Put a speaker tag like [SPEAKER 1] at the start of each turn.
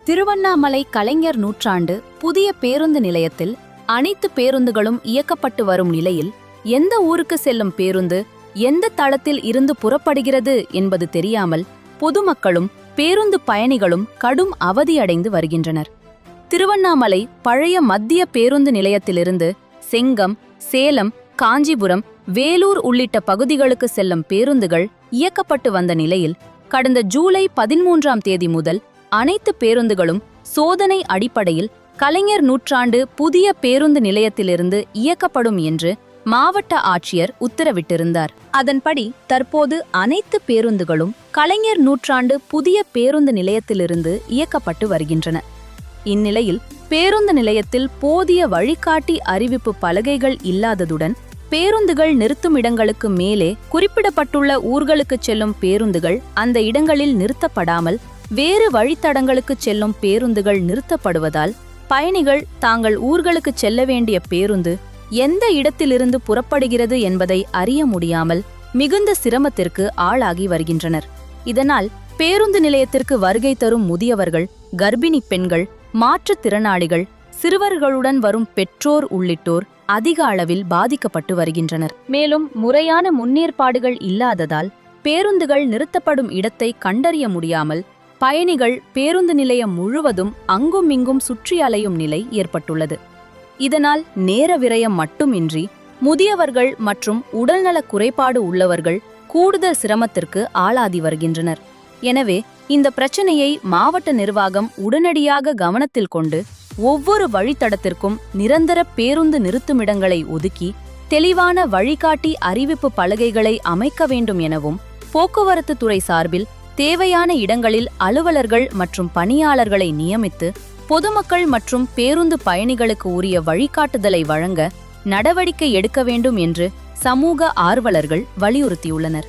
[SPEAKER 1] திருவண்ணாமலை கலைஞர் நூற்றாண்டு புதிய பேருந்து நிலையத்தில் அனைத்து பேருந்துகளும் இயக்கப்பட்டு வரும் நிலையில் எந்த ஊருக்கு செல்லும் பேருந்து எந்த தளத்தில் இருந்து புறப்படுகிறது என்பது தெரியாமல் பொதுமக்களும் பேருந்து பயணிகளும் கடும் அவதியடைந்து வருகின்றனர். திருவண்ணாமலை பழைய மத்திய பேருந்து நிலையத்திலிருந்து செங்கம், சேலம், காஞ்சிபுரம், வேலூர் உள்ளிட்ட பகுதிகளுக்கு செல்லும் பேருந்துகள் இயக்கப்பட்டு வந்த நிலையில் கடந்த ஜூலை 13ஆம் தேதி முதல் அனைத்து பேருந்துகளும் சோதனை அடிப்படையில் கலைஞர் நூற்றாண்டு புதிய பேருந்து நிலையத்திலிருந்து இயக்கப்படும் என்று மாவட்ட ஆட்சியர் உத்தரவிட்டிருந்தார். அதன்படி தற்போது அனைத்து பேருந்துகளும் கலைஞர் நூற்றாண்டு புதிய பேருந்து நிலையத்திலிருந்து இயக்கப்பட்டு வருகின்றன. இந்நிலையில் பேருந்து நிலையத்தில் போதிய வழிகாட்டி அறிவிப்பு பலகைகள் இல்லாததுடன் பேருந்துகள் நிறுத்தும் இடங்களுக்கு மேலே குறிப்பிடப்பட்டுள்ள ஊர்களுக்கு செல்லும் பேருந்துகள் அந்த இடங்களில் நிறுத்தப்படாமல் வேறு வழித்தடங்களுக்கு செல்லும் பேருந்துகள் நிறுத்தப்படுவதால் பயணிகள் தாங்கள் ஊர்களுக்கு செல்ல வேண்டிய பேருந்து எந்த இடத்திலிருந்து புறப்படுகிறது என்பதை அறிய முடியாமல் மிகுந்த சிரமத்திற்கு ஆளாகி வருகின்றனர். இதனால் பேருந்து நிலையத்திற்கு வருகை தரும் முதியவர்கள், கர்ப்பிணி பெண்கள், மாற்றுத்திறனாளிகள், சிறுவர்களுடன் வரும் பெற்றோர் உள்ளிட்டோர் அதிக அளவில் பாதிக்கப்பட்டு வருகின்றனர். மேலும் முறையான முன்னேற்பாடுகள் இல்லாததால் பேருந்துகள் நிறுத்தப்படும் இடத்தை கண்டறிய முடியாமல் பயணிகள் பேருந்து நிலையம் முழுவதும் அங்குமிங்கும் சுற்றி அலையும் நிலை ஏற்பட்டுள்ளது. இதனால் நேர விரயம் மட்டுமின்றி முதியவர்கள் மற்றும் உடல்நலக் குறைபாடு உள்ளவர்கள் கூடுதல் சிரமத்திற்கு ஆளாதி வருகின்றனர். எனவே இந்த பிரச்சனையை மாவட்ட நிர்வாகம் உடனடியாக கவனத்தில் கொண்டு ஒவ்வொரு வழித்தடத்திற்கும் நிரந்தர பேருந்து நிறுத்துமிடங்களை ஒதுக்கி தெளிவான வழிகாட்டி அறிவிப்பு பலகைகளை அமைக்க வேண்டும் எனவும் போக்குவரத்து துறை சார்பில் தேவையான இடங்களில் அலுவலர்கள் மற்றும் பணியாளர்களை நியமித்து பொதுமக்கள் மற்றும் பேருந்து பயணிகளுக்கு உரிய வழிகாட்டுதலை வழங்க நடவடிக்கை எடுக்க வேண்டும் என்று சமூக ஆர்வலர்கள் வலியுறுத்தியுள்ளனர்.